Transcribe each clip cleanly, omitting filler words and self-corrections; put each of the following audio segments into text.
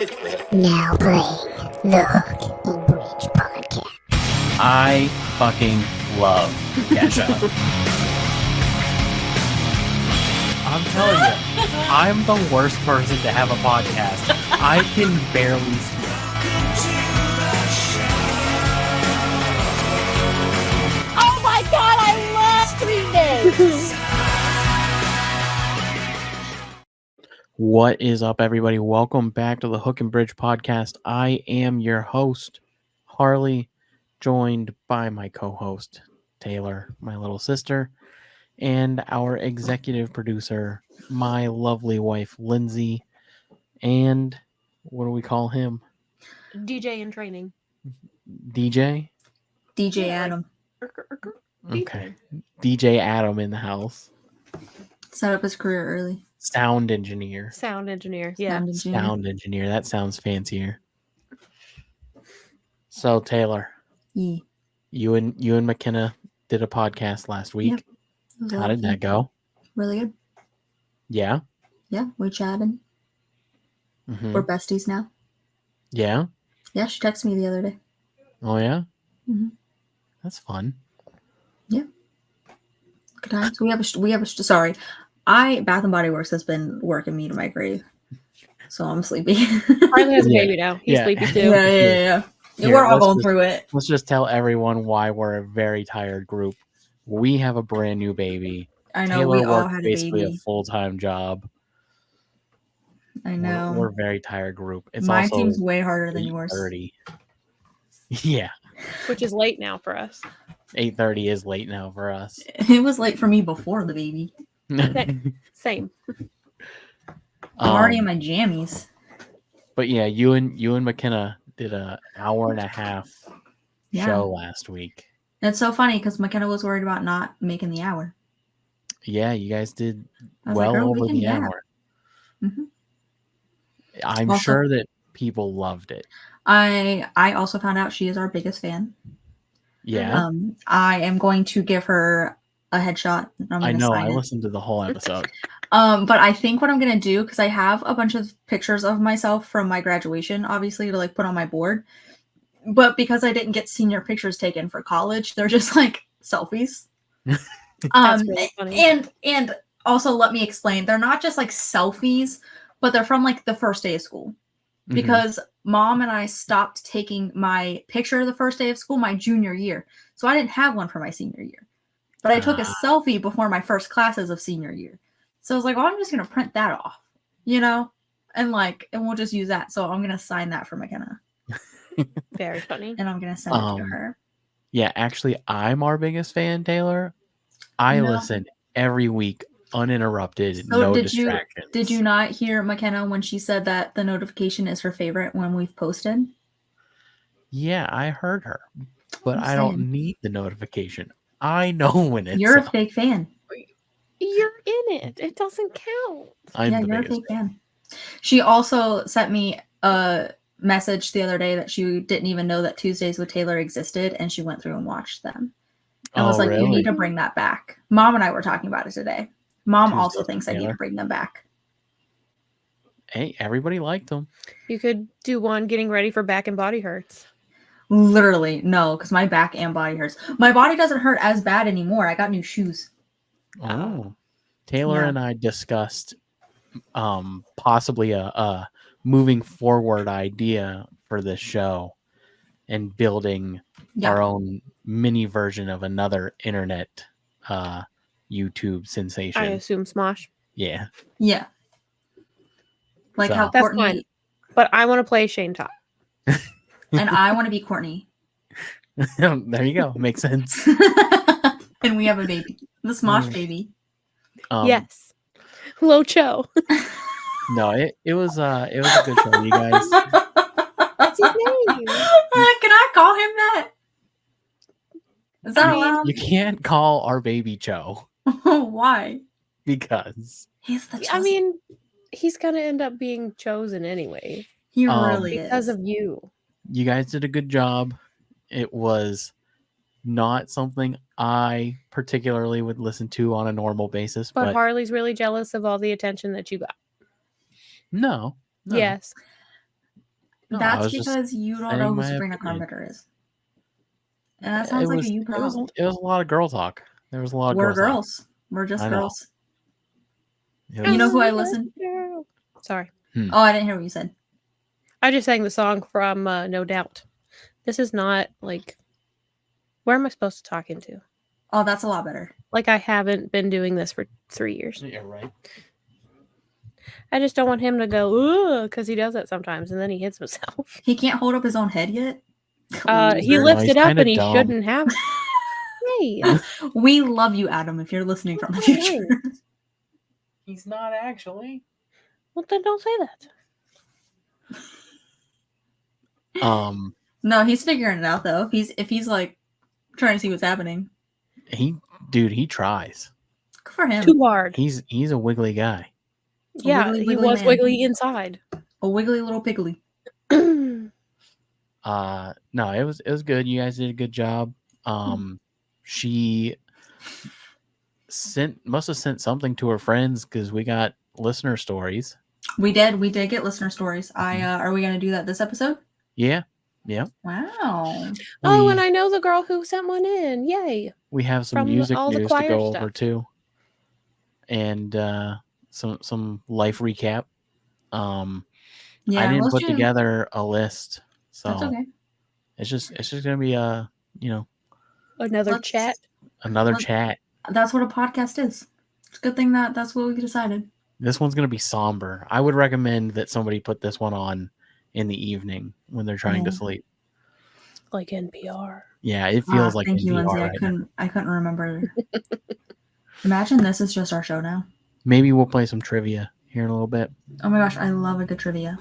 Now playing the Hook and Bridge podcast. I fucking love Kesha. I'm telling you, I'm the worst person to have a podcast. I can barely speak. Oh my god, I love 3 days! What is up, everybody? Welcome back to the Hook and Bridge podcast. I am your host, Harley, joined by my co-host, Taylor, my little sister, and our executive producer, my lovely wife, Lindsay, and what do we call him? DJ in training. DJ? DJ Adam. Okay. DJ Adam in the house. Set up his career early. Sound engineer. Sound engineer. Yeah. Sound engineer. That sounds fancier. So Taylor, Yeah. you and McKenna did a podcast last week. Yep. How did that go? Really good. Yeah. Yeah, we chatted. Mhm. We're besties now. Yeah. Yeah, she texted me the other day. Oh yeah. Mhm. That's fun. Good times. Sorry. Bath and Body Works has been working me to my grave. So I'm sleepy. Harley has a Yeah. baby now. He's Yeah. sleepy too. Yeah. Here, We're all let's going just- through it. Let's just tell everyone why we're a very tired group. We have a brand new baby. I know Taylor we all works had a basically baby. a full-time job. I know. We're a very tired group. It's My also team's way harder than yours. 8:30. Yeah. Which is late now for us. 8:30 is late now for us. It was late for me before the baby. Same. I'm already in my jammies. But yeah, you and McKenna did an hour and a half Yeah. show last week. It's so funny because McKenna was worried about not making the hour. Yeah, you guys did I was well like, "Girl, we over can the nap." hour. Mhm. I'm Also- sure that people loved it. I also found out she is our biggest fan. Yeah, I am going to give her a headshot. I'm I gonna know. sign I it. listened to the whole episode. But I think what I'm gonna do, because I have a bunch of pictures of myself from my graduation, obviously, to like put on my board. But because I didn't get senior pictures taken for college, they're just like selfies. That's really funny. And also let me explain, they're not just like selfies, but they're from like the first day of school. Mhm. Because mom and I stopped taking my picture the first day of school my junior year. So I didn't have one for my senior year. But I took a selfie before my first classes of senior year. So I was like, well, I'm just going to print that off, and we'll just use that. So I'm going to sign that for McKenna Very funny. and I'm going to send it to her. Yeah, actually, I'm our biggest fan, Taylor. I No. listen every week, uninterrupted, So no did you distractions. not hear McKenna when she said that the notification is her favorite when we've posted? Yeah, I heard her, but I'm I don't saying. need the notification. I know when it's You're a up. big fan. You're in it. It doesn't count. I'm Yeah, the you're a biggest big fan. She also sent me a message the other day that she didn't even know that Tuesdays with Taylor existed, and she went through and watched them. And was Oh, like, you really? need to bring that back. Mom and I were talking about it today. Mom Tuesdays also with thinks I need Taylor? to bring them back. Hey, everybody liked them. You could do one getting ready for back and body hurts. Literally, no, because my back and body hurts. My body doesn't hurt as bad anymore. I got new shoes. Oh, Taylor Yeah. and I discussed possibly a moving forward idea for this show and building Yeah. our own mini version of another internet YouTube sensation. I assume Smosh. Yeah. Yeah. Like So- how That's Courtney fine. But I want to play Shane Top. and I want to be Courtney. There you go. Makes sense. And we have a baby. The Smosh baby. Yes. Locho. No, it was a good show, you guys. What's his name? Can I call him that? Is that I mean, allowed? You can't call our baby Cho Why? because He's the I chosen- mean, he's gonna end up being chosen anyway he um, really because is. of you. you guys did a good job. It was not something I particularly would listen to on a normal basis, But but Harley's really jealous of all the attention that you got. no. Yes. No, I That's was just because you don't know saying who my Sabrina opinion. Carpenter is. And that sounds like a you problem. It was a lot of girl talk. There was a lot of We're girl talk. girls. We're just I know. girls. It You know was- who I listen? Sorry. Oh, I didn't hear what you said. I just sang the song from No Doubt. This is not like, where am I supposed to talk into? Oh, that's a lot better. Like, I haven't been doing this for 3 years. Yeah, right. I just don't want him to go, because he does that sometimes, and then he hits himself. He can't hold up his own head yet. He Loser. lifts he's it up, kinda and he dumb. shouldn't have. Hey, We love you, Adam, if you're listening from the future. He's not actually. well, then don't say that. No, he's figuring it out though. If he's like trying to see what's happening. He tries. Good for him. Too hard. He's a wiggly guy. Yeah, wiggly, he wiggly was man. wiggly inside. A wiggly little piggly. No, it was good. You guys did a good job. She must have sent something to her friends because we got listener stories. We did get listener stories. Are we gonna do that this episode? Yeah. Wow. Oh, and I know the girl who sent one in. Yay. We have some From music all the news to choir go stuff. over too. And some life recap. Yeah, I didn't let's put do- together a list. So That's okay. it's just gonna be Another Let's- chat. another Let's- chat. That's what a podcast is. It's a good thing that's what we decided. This one's gonna be somber. I would recommend that somebody put this one on in the evening when they're trying to Yeah. sleep. Like NPR. Yeah, it feels like thank you, NPR Lindsay. right now. I couldn't remember. Imagine this is just our show now. Maybe we'll play some trivia here in a little bit. Oh my gosh, I love a good trivia.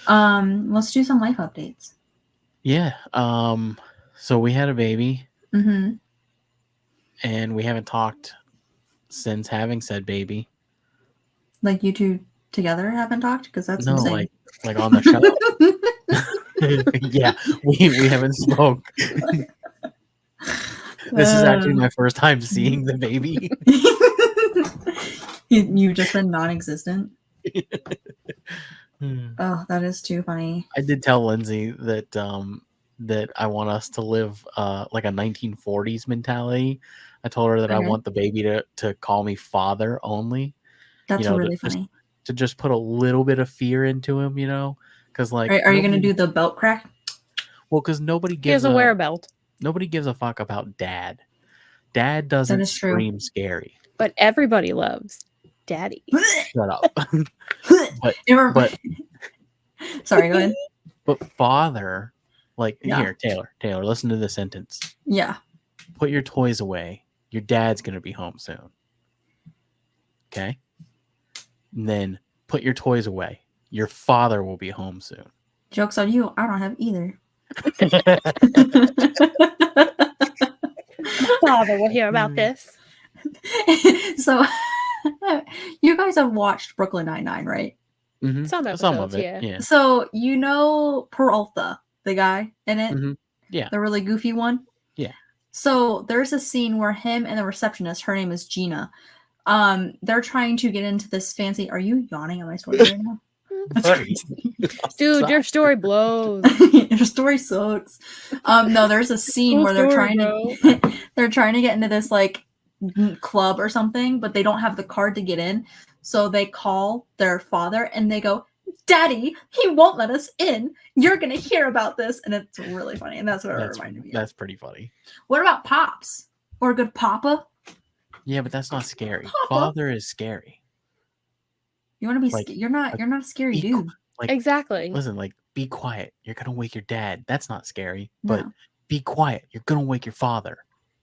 Let's do some life updates. Yeah. So we had a baby Mm-hmm. and we haven't talked since having said baby. Like you two together haven't talked? Because that's No, insane. like on the show. Yeah, we haven't spoke. This is actually my first time seeing the baby. You've just been non-existent. I Oh, that is too funny. did tell Lindsay that that I want us to live like a 1940s mentality. I told her that I Okay. want the baby to call me father only. That's know, really just- funny. To just put a little bit of fear into him, because like Are you gonna nobody- do the belt crack? Well, because nobody He gives doesn't wear a belt. nobody gives a fuck about dad. Dad doesn't is true. scream scary. But everybody loves Daddy. Shut up. but Sorry, go ahead. but father, like Yeah. here, Taylor, listen to this sentence. Yeah. Put your toys away. Your dad's gonna be home soon. Okay. And then put your toys away. Your father will be home soon. Joke's on you. I don't have either. Father will hear about this. So you guys have watched Brooklyn Nine-Nine, right? Mhm. Some Some of episodes, it, yeah. yeah. So you know Peralta, the guy in it? Mhm. Yeah. The really goofy one? Yeah. So there's a scene where him and the receptionist, her name is Gina, they're trying to get into this fancy. Are you yawning at my story right now? That's Sorry. crazy. Dude, your story blows. Your story sucks. No, there's a scene Cool where they're story, trying bro. to they're trying to get into this like club or something, but they don't have the card to get in. So they call their father and they go, "Daddy, he won't let us in. You're gonna hear about this," and it's really funny. And that's what it reminded me of. That's pretty funny. What about Pops or a good Papa? Yeah, but that's not scary. Papa. Father is scary. You want to be? Like- You're not a scary be dude. Like Exactly. listen, like be quiet. You're gonna wake your dad. That's not scary. No. But be quiet. You're gonna wake your father.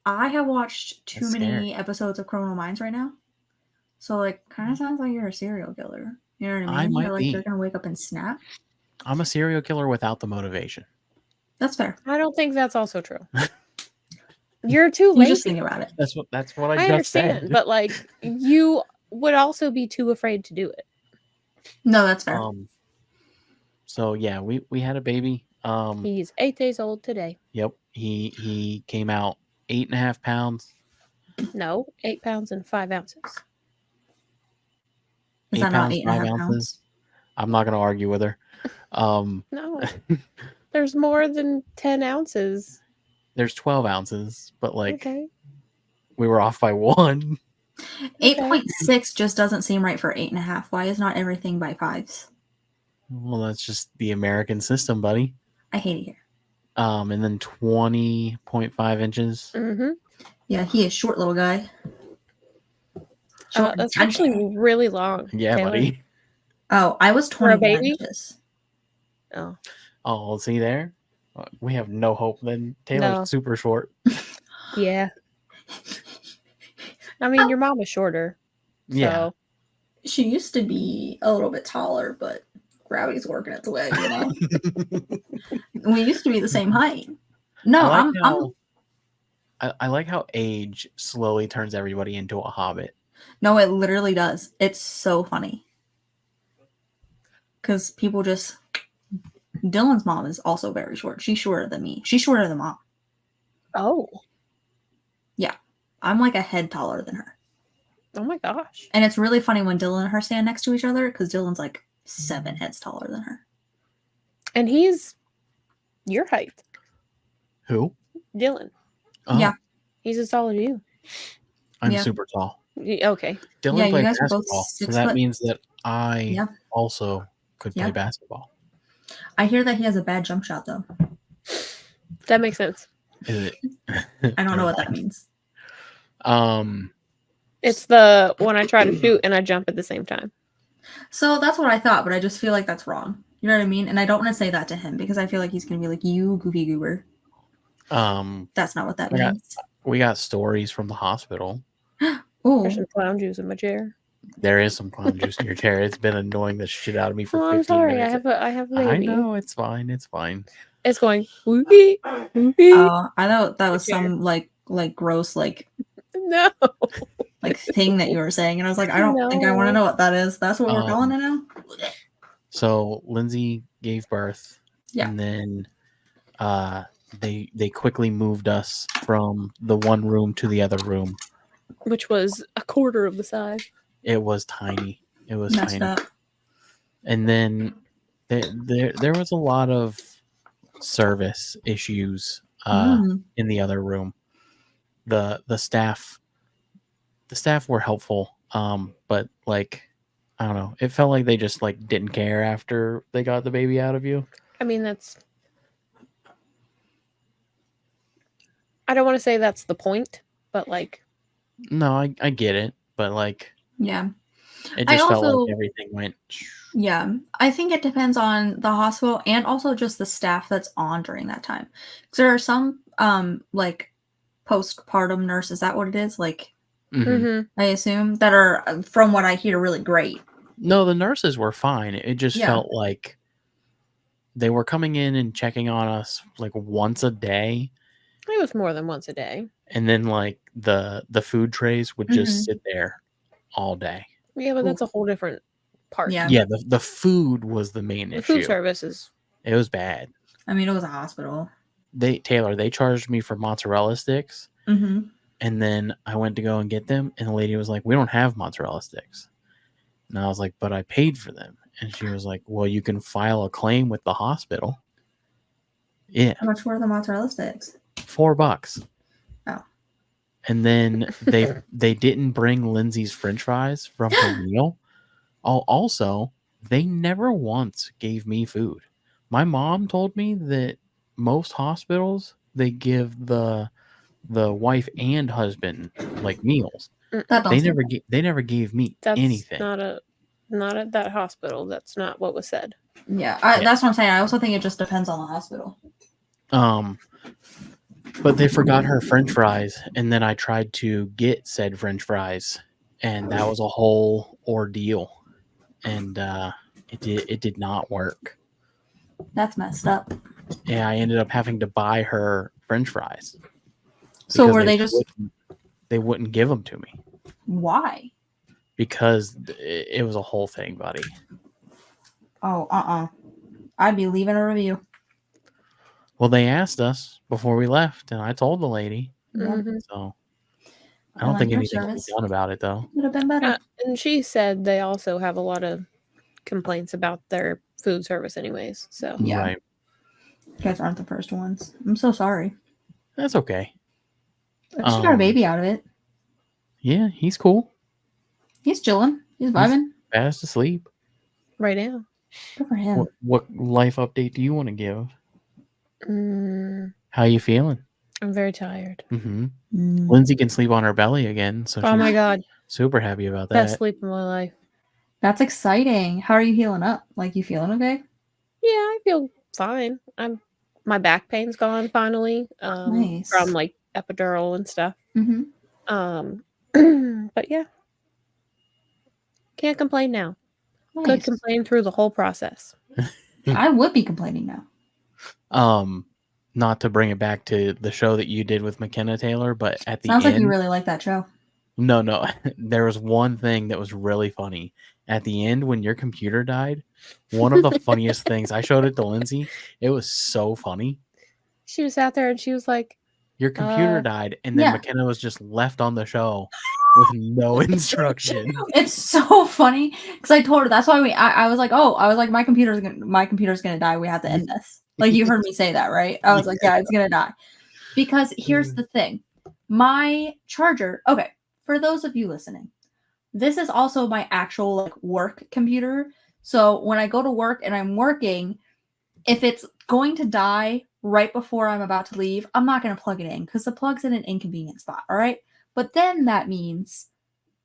I have watched too That's many scary. episodes of Criminal Minds right now. So like kind of sounds like you're a serial killer. You know what I I mean? might You're like be. you're gonna wake up and snap. I'm a serial killer without the motivation. That's fair. I don't think that's also true. You're too You lazy. just think about it. That's what I I just understand, said. but like you would also be too afraid to do it. No, that's fair. So yeah, we had a baby. He's 8 days old today. Yep. He came out 8.5 pounds. No, 8 pounds and 5 ounces. Is 8 that not pounds, 8.5 5 pounds? ounces. I'm not gonna argue with her. No. There's more than 10 ounces. There's 12 ounces, but like Okay. we were off by 1. 8.6 just doesn't seem right for 8.5. Why is not everything by fives? Well, that's just the American system, buddy. I hate it here. And then 20.5 inches. Mm-hmm. Yeah, he is short little guy. Short and That's skinny. actually really long. Yeah, Taylor. buddy. Oh, I was For a 21 baby? inches. Oh. Oh, see there? We have no hope then. Taylor's No. super short. Yeah. I mean, your mom is shorter. Yeah. So. She used to be a little bit taller, but gravity's working its way, you know? We used to be the same height. No, I like how age slowly turns everybody into a hobbit. No, it literally does. It's so funny. Because people just... Dylan's mom is also very short. She's shorter than me. She's shorter than mom. Oh. Yeah. I'm like a head taller than her. Oh my gosh. And it's really funny when Dylan and her stand next to each other because Dylan's like 7 heads taller than her. And he's your height. Who? Dylan. Oh, Yeah. He's as tall as you. I'm Yeah. super tall. Okay. Dylan Yeah, you plays guys are both basketball, so 6 that foot. means that I Yeah. also could play Yeah. basketball. I hear that he has a bad jump shot, though. That makes sense. Is it? I don't know what that means. It's the when I try to shoot and I jump at the same time. So that's what I thought, but I just feel like that's wrong. You know what I mean? And I don't want to say that to him because I feel like he's going to be like, you goofy goober. That's not what that means. We got stories from the hospital. Oh, There's some clown juice in my chair. There is some clown juice in your chair. It's been annoying the shit out of me for Oh, 15 I'm sorry. minutes. I have a I baby. know, it's fine. It's fine. It's going whoopee, whoopee. I thought that was Chair. some like gross No. thing that you were saying, and I was like, I don't think I want to No. know what that is. That's what we're calling it now. So Lindsay gave birth, Yeah. and then they quickly moved us from the one room to the other room. Which was a quarter of the size. It was tiny. It was Messed tiny. up. And then there was a lot of service issues in the other room. The staff were helpful, but like I don't know, it felt like they just like didn't care after they got the baby out of you. I mean, I don't want to say that's the point, but like, No, I get it, but like Yeah. it I just felt also- like everything went. Yeah. I think it depends on the hospital and also just the staff that's on during that time. Because there are some like postpartum nurses, is that what it is? Like, Mhm. I assume, that are, from what I hear, really great. No, the nurses were fine. It just Yeah. felt like they were coming in and checking on us like once a day, it was more than once a day. and then like the food trays would just sit there all day. Yeah, but that's a whole different part. Yeah. Yeah, the food was the main The issue. food service is. It was bad. I mean, it was a hospital. They charged me for mozzarella sticks, Mm-hmm. and then I went to go and get them, and the lady was like, "We don't have mozzarella sticks." And I was like, "But I paid for them." And she was like, "Well, you can file a claim with the hospital." Yeah, How much were the mozzarella sticks? $4. Oh. And then they didn't bring Lindsay's French fries from her meal. Also, they never once gave me food. My mom told me that most hospitals they give the wife and husband like meals. That They never gave me That's anything. not at that hospital. That's not what was said. Yeah, that's what I'm saying. I also think it just depends on the hospital. But they forgot her French fries, and then I tried to get said French fries, and that was a whole ordeal, and it did not work. That's messed up. Yeah, I ended up having to buy her French fries. So because were they just... They wouldn't give them to me Why? because it was a whole thing, buddy. Oh, I'd be leaving a review. Well, they asked us before we left, and I told the lady. Yeah. Mhm. So I don't think Customer anything will be service. done about it, though. Would have been better. And she said they also have a lot of complaints about their food service, anyways. So Yeah. Right. You guys aren't the first ones. I'm so sorry. That's okay. But she got a baby out of it. Yeah, he's cool. He's chilling. He's vibing. Fast asleep. right now, Good for him. What life update do you want to give? mm, How you feeling? I'm very tired. Mm-hmm. Mm. Lindsay can sleep on her belly again, so Oh she's my god, super happy about best that. sleep of my life. That's exciting. How are you healing up? Like, you feeling okay? Yeah, I feel fine. My back pain's gone finally. Nice. From like epidural and stuff. Mm-hmm. But yeah, can't complain now. Could Nice. complain through the whole process. I would be complaining now. Not to bring it back to the show that you did with McKenna Taylor, but at the Sounds end, like you really like that show. no, there was one thing that was really funny at the end when your computer died. One of the funniest things, I showed it to Lindsay. It was so funny. She was out there and she was like, Your computer died, and then yeah. McKenna was just left on the show with no instruction. It's so funny because I told her that's why I was like, my computer's gonna die. We have to end this. Like, you heard me say that, right? I was like, yeah, it's gonna die. Because here's the thing. My charger, okay, for those of you listening, this is also my actual like work computer. So when I go to work and I'm working, if it's going to die right before I'm about to leave, I'm not going to plug it in because the plug's in an inconvenient spot. All right. But then that means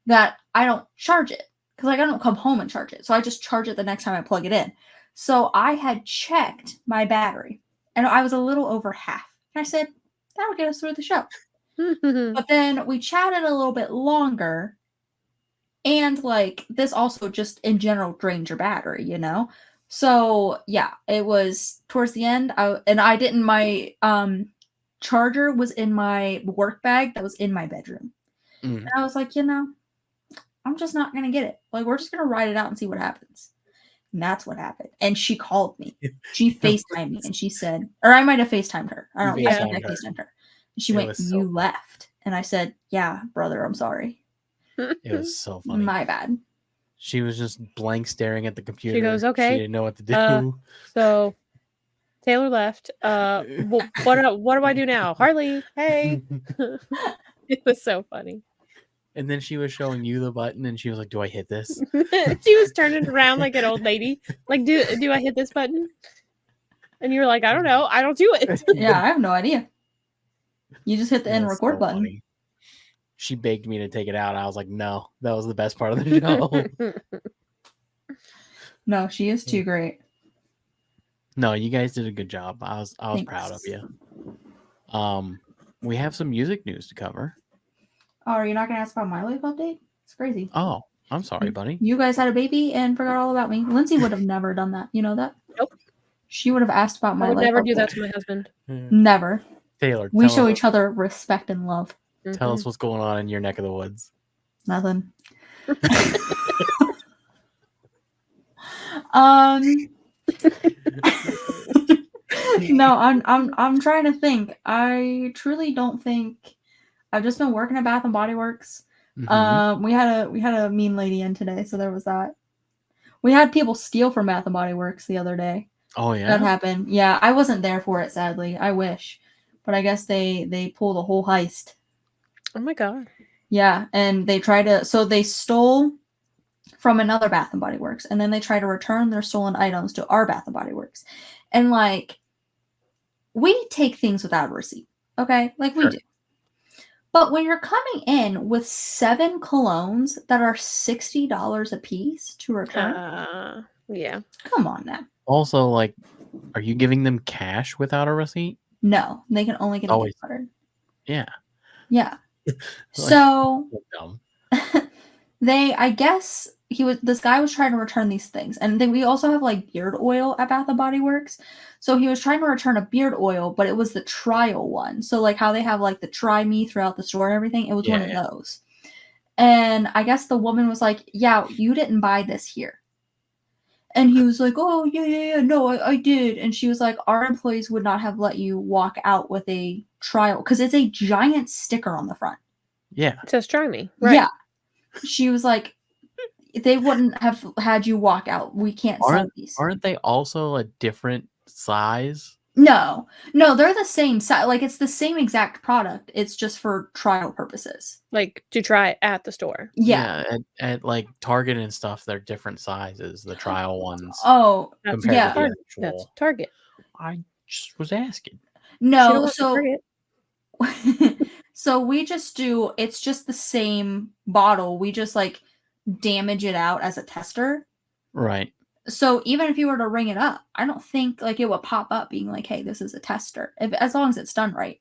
that I don't charge it because like I don't come home and charge it. So I just charge it the next time I plug it in. So I had checked my battery and I was a little over half. And I said, that'll get us through the show. But then we chatted a little bit longer. And like this also just in general drains your battery, you know? So yeah, it was towards the end. My charger was in my work bag that was in my bedroom. Mm. And I was like, I'm just not gonna get it. Like, we're just gonna ride it out and see what happens. And that's what happened. And she called me. She FaceTimed me and she said, or I might have FaceTimed her. I don't know. I think I FaceTimed her. And she went, "You left." And I said, "Yeah, brother, I'm sorry." It was so funny. My bad. She was just blank staring at the computer. She goes, "Okay." She didn't know what to do. So Taylor left. What do I do now? Harley, hey. It was so funny. And then she was showing you the button, and she was like, "Do I hit this?" She was turning around like an old lady. Like, do I hit this button? And you were like, "I don't know. I don't do it." Yeah, I have no idea. You just hit the end record button. Funny. She begged me to take it out. I was like, "No, that was the best part of the show." No, she is too great. No, you guys did a good job. I was proud of you. We have some music news to cover. Oh, are you not gonna ask about my life update? It's crazy. Oh, I'm sorry, buddy. You guys had a baby and forgot all about me. Lindsay would have never done that. You know that? Nope. She would have asked about my I would life never update. do that to my husband. Never. Taylor, We show each other respect and love. Tell us what's going on in your neck of the woods. Nothing. No, I'm trying to think. I truly don't think. I've just been working at Bath and Body Works. Mhm. We had a mean lady in today, so there was that. We had people steal from Bath and Body Works the other day. Oh yeah, That happened. Yeah, I wasn't there for it, sadly. I wish, but I guess they pulled a whole heist. Oh my god. Yeah, and they tried to. So they stole from another Bath and Body Works, and then they try to return their stolen items to our Bath and Body Works, and like, we take things without a receipt, okay? Like we do. But when you're coming in with 7 colognes that are $60 a piece to return, yeah. Come on now. Also, like, are you giving them cash without a receipt? No, they can only get a gift card. Yeah. Yeah. Like, So dumb. I guess this guy was trying to return these things. And then we also have like beard oil at Bath and Body Works. So he was trying to return a beard oil, but it was the trial one. So like how they have like the try me throughout the store and everything, it was one of those. And I guess the woman was like, "Yeah, you didn't buy this here." And he was like, "Oh, yeah, no, I did." And she was like, "Our employees would not have let you walk out with a trial," because it's a giant sticker on the front. Yeah. It says try me. Right. Yeah. She was like, they wouldn't have had you walk out. We can't sell these. Aren't they also a different size? No, they're the same size. Like it's the same exact product. It's just for trial purposes. Like to try it at the store. Yeah. At like Target and stuff, they're different sizes. The trial ones. Oh, That's compared yeah. to the Target. That's actual. Target. I just was asking. She don't No, work for so Target. so we just do. It's just the same bottle. We just like damage it out as a tester. Right. So even if you were to ring it up, I don't think like it would pop up being like, "Hey, this is a tester," as long as it's done right.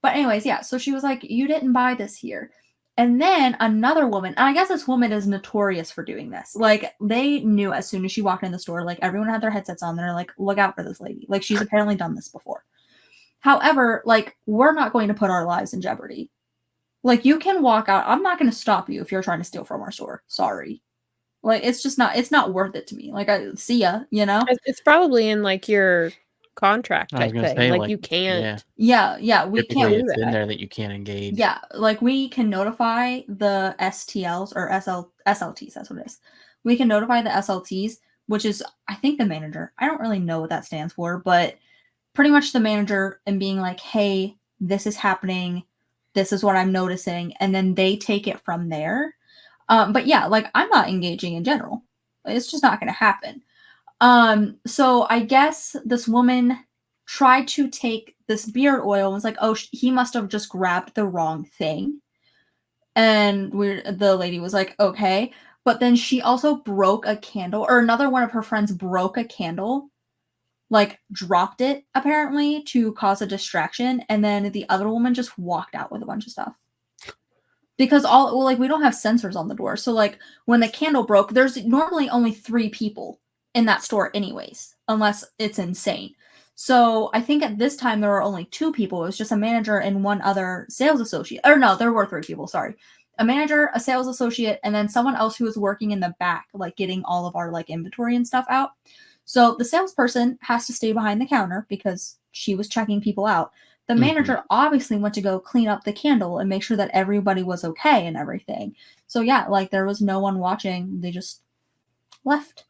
But anyways, yeah. So she was like, "You didn't buy this here," and then another woman. And I guess this woman is notorious for doing this. Like they knew as soon as she walked in the store, like everyone had their headsets on. They're like, "Look out for this lady!" Like she's apparently done this before. However, like we're not going to put our lives in jeopardy. Like you can walk out. I'm not going to stop you if you're trying to steal from our store. Sorry. Like it's just not. It's not worth it to me. Like I see ya. You know. It's probably in like your contract I was type gonna thing. say, like you can't. Yeah. We Typically, can't. it's do in that. there that you can't engage. Yeah, like we can notify the STLs or SLTs. That's what it is. We can notify the SLTs, which is I think the manager. I don't really know what that stands for, but pretty much the manager and being like, "Hey, this is happening. This is what I'm noticing," and then they take it from there. But yeah, like I'm not engaging in general. It's just not going to happen. So I guess this woman tried to take this beard oil and was like, "Oh, he must have just grabbed the wrong thing." And the lady was like, "Okay." But then she also broke a candle, or another one of her friends broke a candle, like dropped it apparently to cause a distraction, and then the other woman just walked out with a bunch of stuff. Because we don't have sensors on the door. So like when the candle broke, there's normally only 3 people in that store anyways, unless it's insane. So I think at this time there were only 2 people. It was just a manager and one other sales associate. Or no, there were 3 people, sorry. A manager, a sales associate, and then someone else who was working in the back, like getting all of our like inventory and stuff out. So the salesperson has to stay behind the counter because she was checking people out. The manager obviously went to go clean up the candle and make sure that everybody was okay and everything. So yeah, like there was no one watching. They just left.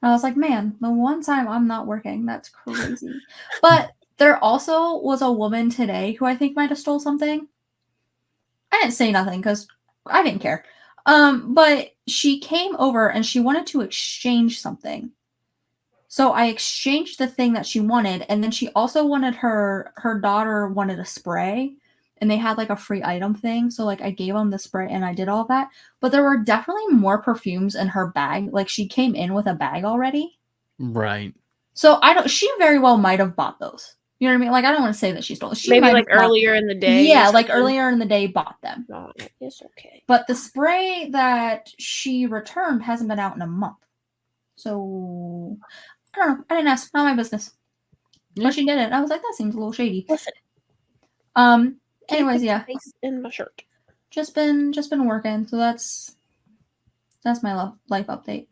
And I was like, man, the one time I'm not working, that's crazy. But there also was a woman today who I think might have stole something. I didn't say nothing because I didn't care. But she came over and she wanted to exchange something. So I exchanged the thing that she wanted, and then she also wanted her daughter wanted a spray, and they had like a free item thing. So like I gave them the spray and I did all that. But there were definitely more perfumes in her bag. Like she came in with a bag already. Right. So she very well might have bought those. You know what I mean? Like I don't want to say that she stole. She Maybe might like have bought earlier in the day. Yeah, like earlier in the day bought them. Oh, it's okay. But the spray that she returned hasn't been out in a month. So I don't know. I didn't ask. Not my business. Yeah. But she did it. And I was like, that seems a little shady. Listen. Anyways, yeah. Face in my shirt. Just been working. So that's my life update.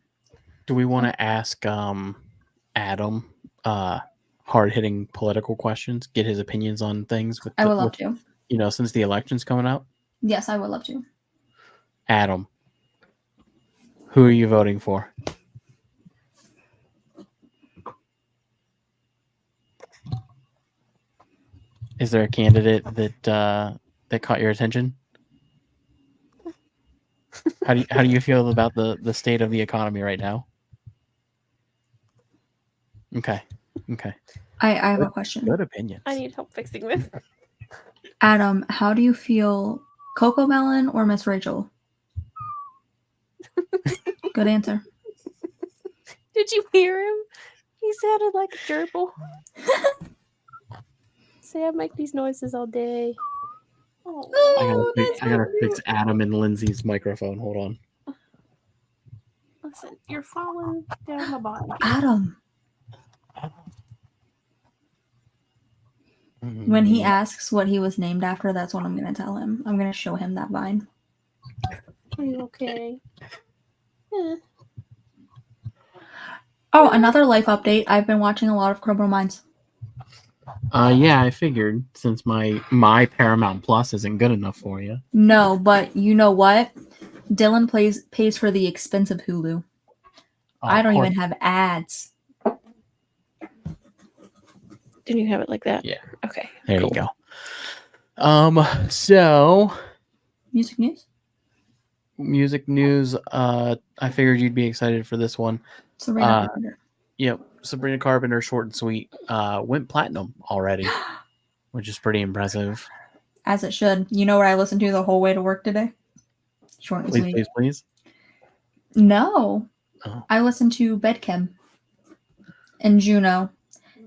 Do we want to ask Adam hard-hitting political questions? Get his opinions on things. I would love to. You know, since the election's coming up. Yes, I would love to. Adam, who are you voting for? Is there a candidate that caught your attention? How do you feel about the state of the economy right now? Okay. I have a question. Good opinions. I need help fixing this. Adam, how do you feel, Coco Melon or Miss Rachel? Good answer. Did you hear him? He sounded like a gerbil. Say I make these noises all day. Oh, I gotta fix Adam and Lindsay's microphone. Hold on. listen, you're falling down my body. Adam. When he asks what he was named after, that's what I'm going to tell him. I'm going to show him that vine. Are you okay? Yeah. Oh, another life update. I've been watching a lot of Criminal Minds. Yeah, I figured since my Paramount Plus isn't good enough for you. No, but you know what? Dylan pays for the expensive Hulu. I don't even have ads. Didn't you have it like that? Yeah. Okay. There cool. you go. So Music news? music news. I figured you'd be excited for this one. Sabrina Carpenter. Yep. Sabrina Carpenter, short and sweet, went platinum already, which is pretty impressive. As it should. You know what I listened to the whole way to work today? Short and sweet. Please. No. Oh. I listened to Bedchem and Juno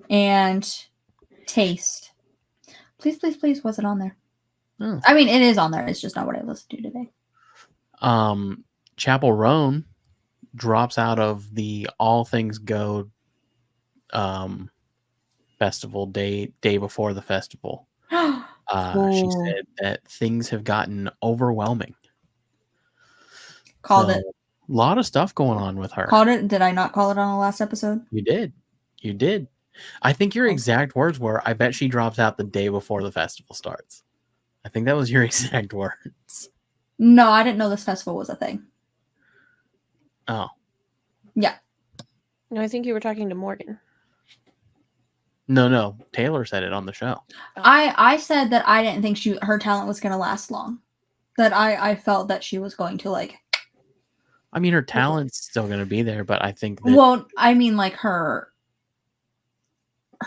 and Taste. Please wasn't on there. Oh. I mean, it is on there. It's just not what I listened to today. Chapel Roan drops out of the All Things Go festival day before the festival. She said that things have gotten overwhelming. Called it. A lot of stuff going on with her. Called it. Did I not call it on the last episode? You did. I think your exact words were, I bet she drops out the day before the festival starts. I think that was your exact words. No, I didn't know this festival was a thing. Oh. Yeah. No, I think you were talking to Morgan. No. Taylor said it on the show. I said that I didn't think her talent was going to last long. That I felt that she was going to like. I mean, her talent's still going to be there, but I think that. Well, I mean, like her.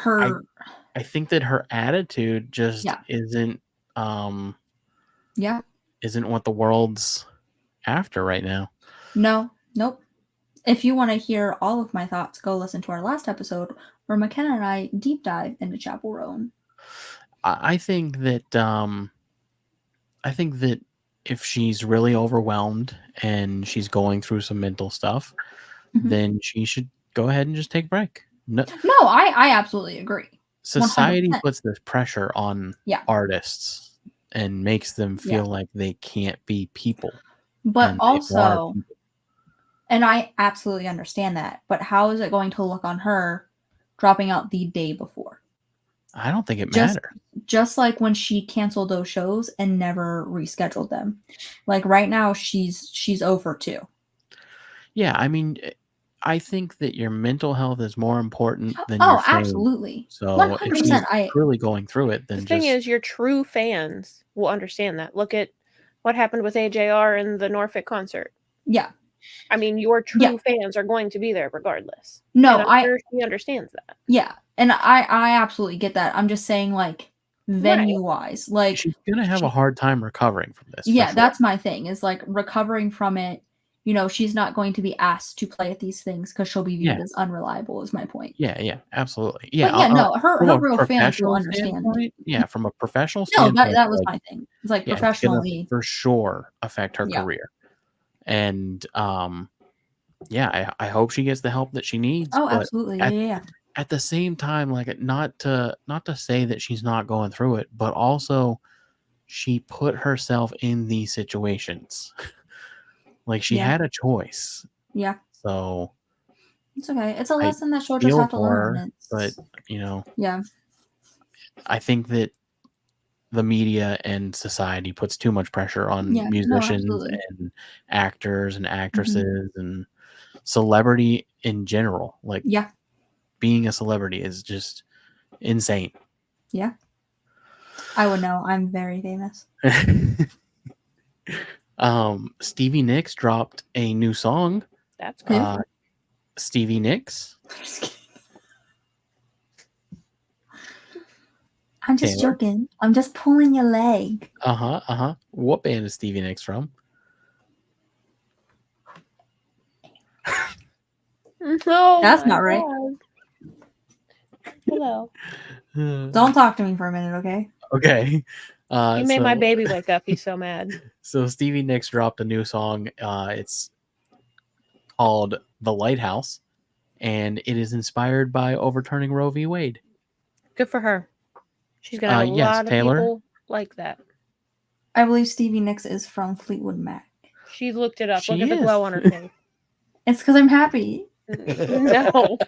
I think that her attitude just isn't. Yeah. Isn't what the world's after right now. Nope. If you want to hear all of my thoughts, go listen to our last episode where McKenna and I deep dive into Chapel Roan. I think that if she's really overwhelmed and she's going through some mental stuff, then she should go ahead and just take a break. No, I absolutely agree. Society 100%. puts this pressure on artists and makes them feel like they can't be people. But also, and I absolutely understand that, but how is it going to look on her dropping out the day before? I don't think it matters. Just like when she canceled those shows and never rescheduled them. Like right now, she's over too. Yeah, I mean, I think that your mental health is more important than your fame. Absolutely. So 100%, if she's really going through it, then the thing is, your true fans will understand that. Look at what happened with AJR in the Norfolk concert. Yeah. I mean, your true fans are going to be there regardless. No, and I'm sure she understands that. Yeah, and I absolutely get that. I'm just saying, like, venue-wise, like she's gonna have a hard time recovering from this. Yeah, that's my thing. Is like recovering from it. You know, she's not going to be asked to play at these things because she'll be viewed as unreliable. Is my point. Yeah, absolutely. Yeah, but no, her real fans will understand. Yeah, from a professional standpoint. No, that was my thing. It's like professionally, it's for sure affect her career. And I hope she gets the help that she needs. Oh, absolutely. At the same time, like not to say that she's not going through it, but also she put herself in these situations. Like she had a choice. Yeah. So it's okay. It's a lesson that she'll just have to learn. But you know, yeah. I think that the media and society puts too much pressure on musicians and actors and actresses and celebrity in general. Like being a celebrity is just insane. Yeah. I would know. I'm very famous. Stevie Nicks dropped a new song. That's good. Stevie Nicks. I'm just joking. I'm just pulling your leg. What band is Stevie Nicks from? No, that's not right. Hello. Don't talk to me for a minute, okay? Okay. You made my baby wake up. He's so mad. So Stevie Nicks dropped a new song. It's called "The Lighthouse," and it is inspired by overturning Roe v. Wade. Good for her. She's gonna have a lot of people like that. I believe Stevie Nicks is from Fleetwood Mac. She looked it up. Look at the glow on her face. It's because I'm happy. No.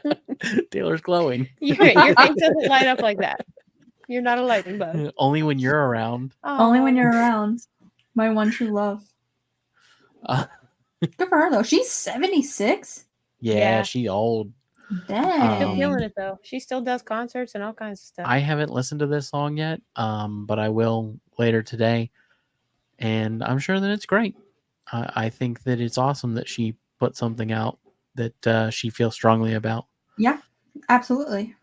Taylor's glowing. Your face doesn't light up like that. You're not a lightning bug. Only when you're around. Only when you're around. My one true love. Good for her though. She's 76. Yeah. She's old. Dang. Still feeling it though. She still does concerts and all kinds of stuff. I haven't listened to this song yet, but I will later today, and I'm sure that it's great. I think that it's awesome that she put something out that she feels strongly about. Yeah, absolutely.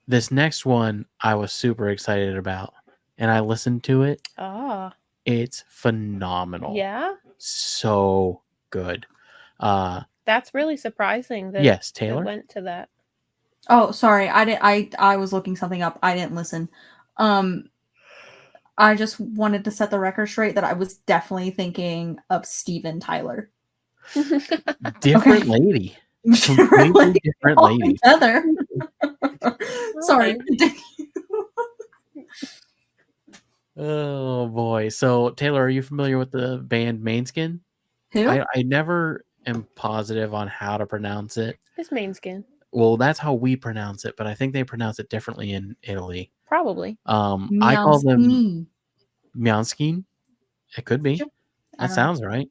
This next one I was super excited about, and I listened to it. Ah, It's phenomenal. yeah. So good. That's really surprising that Yes, it Taylor. went to that. Oh, sorry. I was looking something up. I didn't listen. I just wanted to set the record straight that I was definitely thinking of Steven Tyler. Different Okay. lady. Completely different lady. Heather. Sorry. Oh boy. So Taylor, are you familiar with the band Mainskin? Who? I never am positive on how to pronounce it. His main skin. Well, that's how we pronounce it, but I think they pronounce it differently in Italy. Probably. I call them Miansky. Mianskin. It could be. Sure. That sounds right.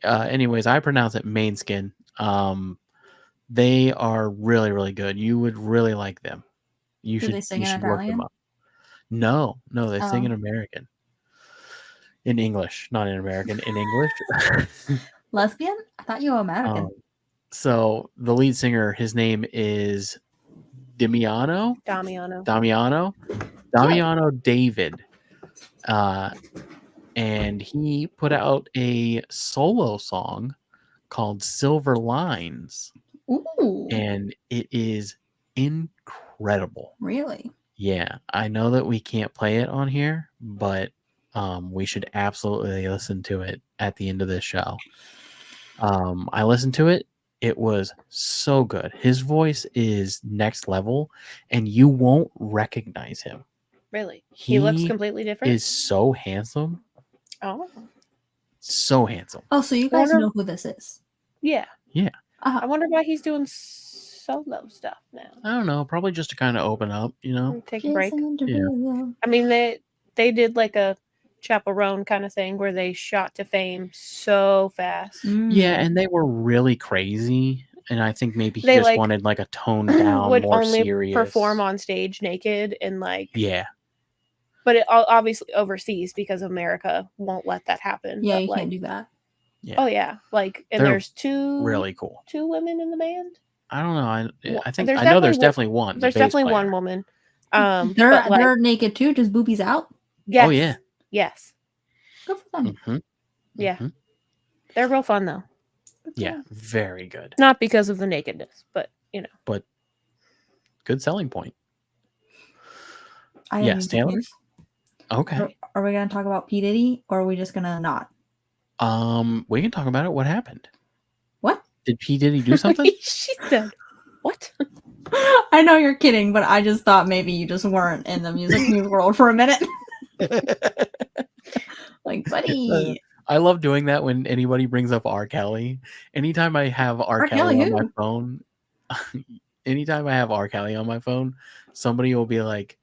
Anyways, I pronounce it Mainskin. They are really, really good. You would really like them. You Do should. they sing You in should look them Italian? up. No, they sing in Oh. American. In English, not in American. In English. Lesbian? I thought you were American. So the lead singer, his name is Damiano David, and he put out a solo song called Silver Lines, Ooh. and it is incredible. Really? Yeah, I know that we can't play it on here, but we should absolutely listen to it at the end of this show. I listened to it. It was so good. His voice is next level, and you won't recognize him. Really? He looks He completely different? Is so handsome. Oh. So handsome. Oh, so you guys know who this is? Yeah. Yeah. I wonder why he's doing solo stuff now. I don't know. Probably just to kind of open up, Take a break. Yeah. I mean, they did like a chaperone kind of thing where they shot to fame so fast. Yeah, and they were really crazy. And I think maybe he They, just like, wanted like a toned down, would more only serious. perform on stage naked and like Yeah. But it obviously overseas because America won't let that happen. Yeah, but you like, can't do that. Yeah. Oh yeah, like and They're there's two really cool. two women in the band. I don't know. I think There's I know there's definitely definitely one. There's the bass definitely player. one woman. They're but, like, they're naked too, just boobies out. yes, Oh yeah. yes, Good for them. Mhm. yeah. Mhm. They're real fun though. Yeah, very good. Not because of the nakedness, but But good selling point. I Yes, am Taylor? Okay. Are we gonna talk about P. Diddy or are we just gonna not? We can talk about it. What happened? What? Did P. Diddy do something? she said, "What?" I know you're kidding, but I just thought maybe you just weren't in the music news world for a minute. Like, buddy. I love doing that when anybody brings up R. Kelly. Anytime I have R. Kelly on my who? phone, anytime I have R. Kelly on my phone, somebody will be like,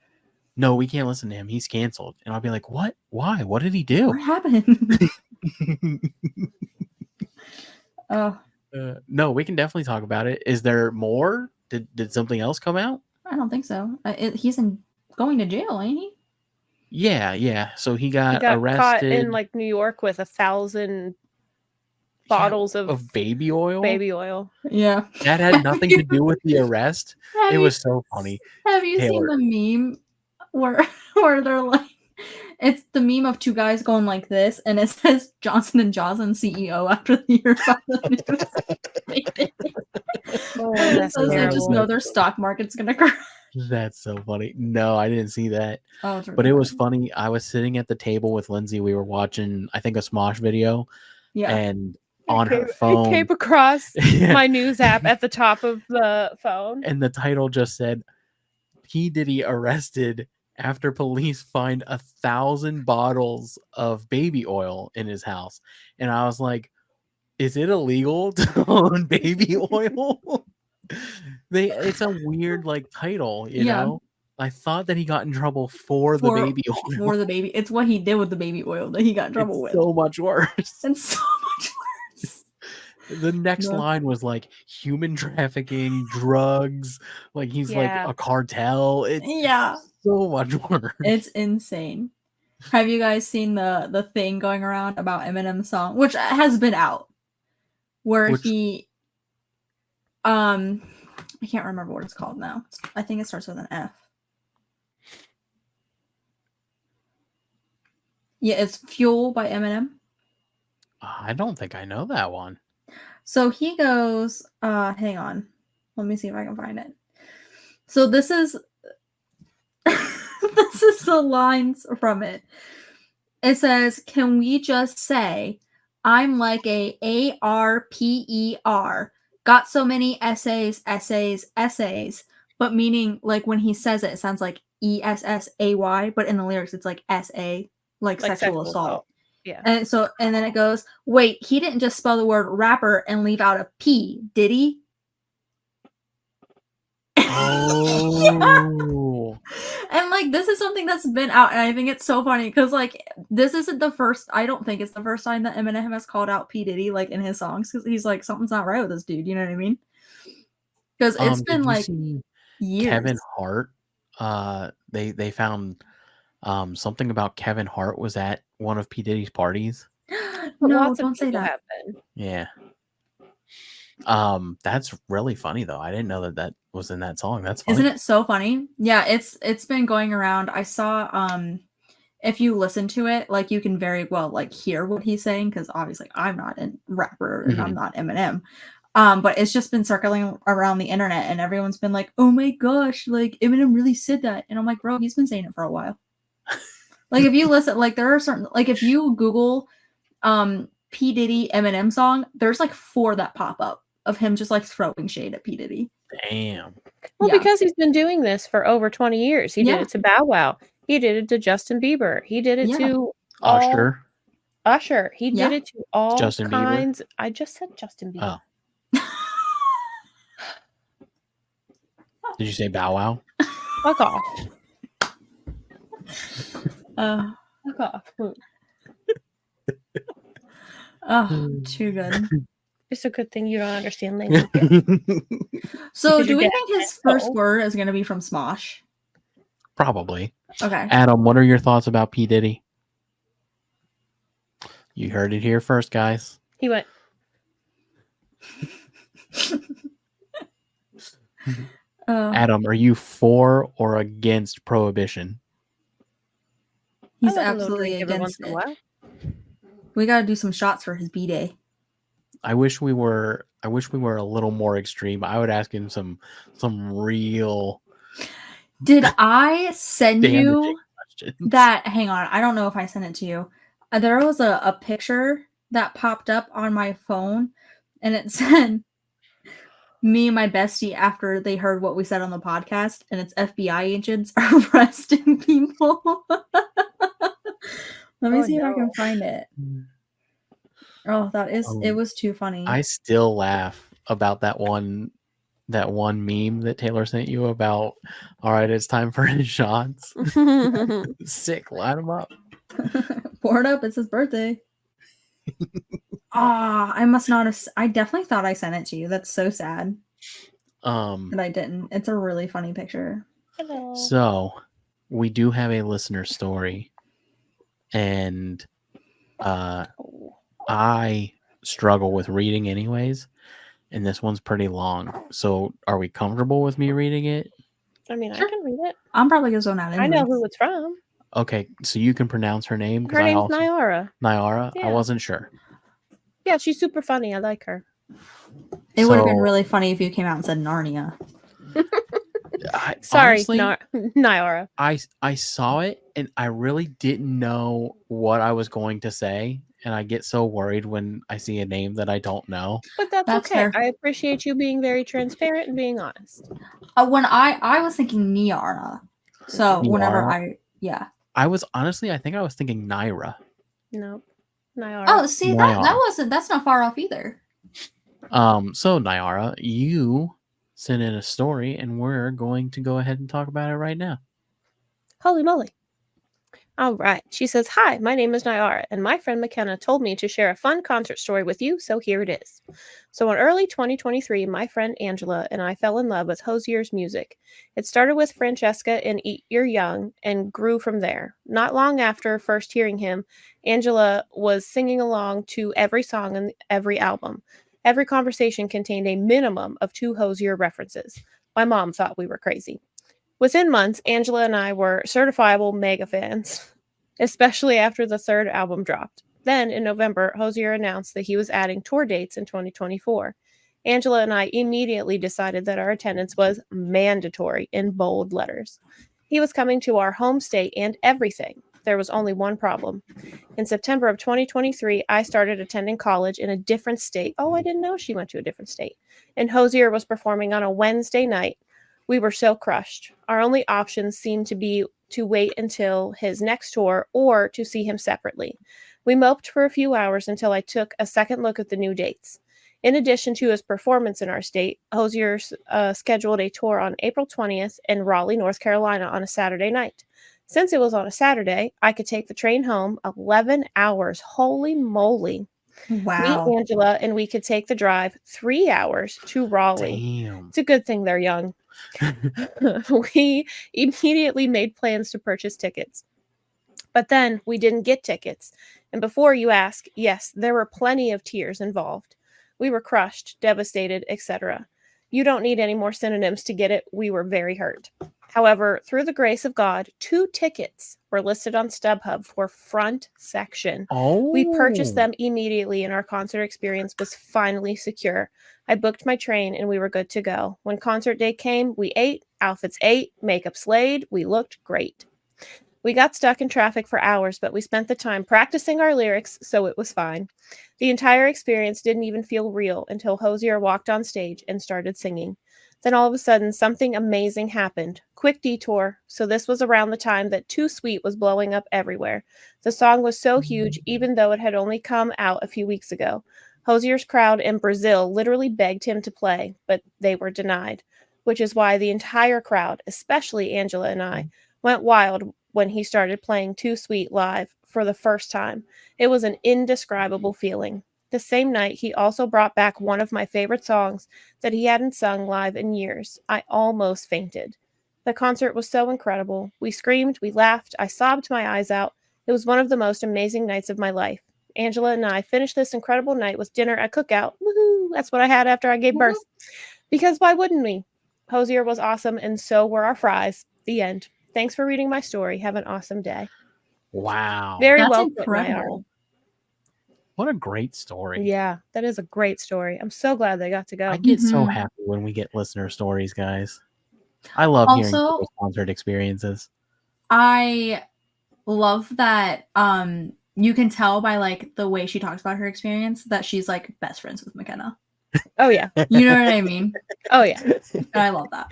"No, we can't listen to him. He's canceled." And I'll be like, "What? Why? What did he do?" What happened? Oh, No, we can definitely talk about it. Is there more? Did something else come out? I don't think so. He's going to jail, ain't he? Yeah. So he got Caught arrested in like New York with 1,000 bottles of baby oil. baby oil. Yeah. That had nothing to do with the arrest. It was so funny. Have you seen Taylor. the meme where they're like, it's the meme of two guys going like this, and it says Johnson & Johnson CEO after the year about the news. Oh, that's So they just terrible. know their stock market's gonna crash. That's so funny. No, I didn't see that. Oh, it's But it was funny. I was sitting at the table with Lindsay. We were watching, I think, a Smosh video, yeah. and on her phone, It came across Yeah. my news app at the top of the phone. and the title just said, "P. Diddy arrested after police find 1,000 bottles of baby oil in his house." And I was like, "Is it illegal to own baby oil?" It's a weird like title, you Yeah. know. I thought that he got in trouble for the baby oil. For the baby. It's what he did with the baby oil that he got in trouble It's with. so much worse. And so much The next No. line was like human trafficking, drugs, like he's like Yeah. a cartel. It's Yeah. so much worse. It's insane. Have you guys seen the thing going around about Eminem's song, which has been out, where Which- he I can't remember what it's called now. I think it starts with an F. Yeah, it's Fuel by Eminem. I don't think I know that one. So he goes, hang on. Let me see if I can find it. So this is this is the lines from it. It says, "Can we just say I'm like a ARPER. Got so many essays, but meaning like when he says it, it sounds like ESSAY, but in the lyrics it's like SA, like sexual assault. Yeah. And then it goes, wait, he didn't just spell the word rapper and leave out a P, did he? Oh. And like this is something that's been out, and I think it's so funny because like this isn't the first. I don't think it's the first time that Eminem has called out P Diddy like in his songs, because he's like, something's not right with this dude. You know what I mean? Because it's Did been you like see years. Kevin Hart? They found something about Kevin Hart was at one of P Diddy's parties. But No, lots of don't say people that. have been. Yeah. That's really funny though. I didn't know that was in that song. That's funny. Isn't it so funny? Yeah, it's been going around. I saw if you listen to it, like you can very well like hear what he's saying, because obviously I'm not a rapper and I'm not Eminem. But it's just been circling around the internet, and everyone's been like, "Oh my gosh, like Eminem really said that," and I'm like, "Bro, he's been saying it for a while." Like if you listen, like there are certain, like if you Google P Diddy Eminem song, there's like 4 that pop up of him just like throwing shade at P Diddy. Damn. Well, Yeah. because he's been doing this for over 20 years. He Yeah. did it to Bow Wow. He did it to Justin Bieber. He did it Yeah. to Usher. He Yeah. did it to all Justin Bieber? kinds. I just said Justin Bieber. Did you say Bow Wow? Fuck off. Fuck off. Oh, too good. It's a good thing you don't understand language. So Because do your we dad think his said first so. word is going to be from Smosh? Probably. Okay. Adam, what are your thoughts about P Diddy? You heard it here first, guys. He went, Adam, are you for or against prohibition? He's I love a little absolutely drink every once against in a it. while. We got to do some shots for his B-Day. I wish we were a little more extreme. I would ask him some real Did I send damaging you questions. that? Hang on. I don't know if I sent it to you. There was a picture that popped up on my phone, and it said me and my bestie after they heard what we said on the podcast, and it's FBI agents arresting people. Let me see if I can find it. Oh, it was too funny. I still laugh about that one meme that Taylor sent you about, all right, it's time for his shots. Sick, line them up. Pour it up, it's his birthday. I must not have. I definitely thought I sent it to you. That's so sad. But I didn't. It's a really funny picture. Hello. So we do have a listener story, and I struggle with reading anyways, and this one's pretty long. So are we comfortable with me reading it? I mean, Sure. I can read it. I'm probably gonna zone out. I know who it's from. Okay, so you can pronounce her name? Her name's Niarra. Niarra? Yeah. I wasn't sure. Yeah, she's super funny. I like her. It would have been really funny if you came out and said Narnia. Sorry, honestly, Niarra. I saw it and I really didn't know what I was going to say, and I get so worried when I see a name that I don't know. But that's okay. fair. I appreciate you being very transparent and being honest. When I was thinking Niarra. So whenever Niarra? I was honestly, I think I was thinking Niarra. Nope. Niarra. Oh, see, that's not far off either. So Niarra, you sent in a story and we're going to go ahead and talk about it right now. Holy moly. All right. She says, "Hi, my name is Niarra, and my friend McKenna told me to share a fun concert story with you, so here it is. So in early 2023, my friend Angela and I fell in love with Hosier's music. It started with Francesca and Eat You're Young and grew from there. Not long after first hearing him, Angela was singing along to every song and every album. Every conversation contained a minimum of 2 Hosier references. My mom thought we were crazy. Within months, Angela and I were certifiable mega fans, especially after the 3rd album dropped. Then, in November, Hosier announced that he was adding tour dates in 2024. Angela and I immediately decided that our attendance was mandatory in bold letters. He was coming to our home state and everything. There was only one problem. In September of 2023, I started attending college in a different state. Oh, I didn't know she went to a different state. And Hosier was performing on a Wednesday night. We were so crushed. Our only options seemed to be to wait until his next tour or to see him separately. We moped for a few hours until I took a second look at the new dates. In addition to his performance in our state, Hosier scheduled a tour on April 20th in Raleigh, North Carolina on a Saturday night. Since it was on a Saturday, I could take the train home 11 hours. Holy moly. Me, Wow. Angela, and we could take the drive 3 hours to Raleigh. Damn. It's a good thing they're young. We immediately made plans to purchase tickets. But then we didn't get tickets. And before you ask, yes, there were plenty of tears involved. We were crushed, devastated, etc. You don't need any more synonyms to get it. We were very hurt. However, through the grace of God, 2 tickets were listed on StubHub for front section. Oh. We purchased them immediately and our concert experience was finally secure. I booked my train and we were good to go. When concert day came, we ate, outfits ate, makeup slayed, we looked great. We got stuck in traffic for hours, but we spent the time practicing our lyrics, so it was fine. The entire experience didn't even feel real until Hosier walked on stage and started singing. Then all of a sudden, something amazing happened. Quick detour. So this was around the time that Too Sweet was blowing up everywhere. The song was so huge, even though it had only come out a few weeks ago. Hosier's crowd in Brazil literally begged him to play, but they were denied, which is why the entire crowd, especially Angela and I, went wild when he started playing Too Sweet live for the first time. It was an indescribable feeling. The same night, he also brought back one of my favorite songs that he hadn't sung live in years. I almost fainted. The concert was so incredible. We screamed, we laughed, I sobbed my eyes out. It was one of the most amazing nights of my life. Angela and I finished this incredible night with dinner at Cookout. Woohoo! That's what I had after I gave birth. Because why wouldn't we? Hosier was awesome, and so were our fries. The end. Thanks for reading my story. Have an awesome day. Wow. Very That's well put, incredible. What a great story. Yeah, that is a great story. I'm so glad they got to go. I get so Mhm. happy when we get listener stories, guys. I love hearing Also- people's concert experiences. I love that you can tell by like the way she talks about her experience that she's like best friends with McKenna. Oh yeah. You know what I mean? Oh yeah. And I love that.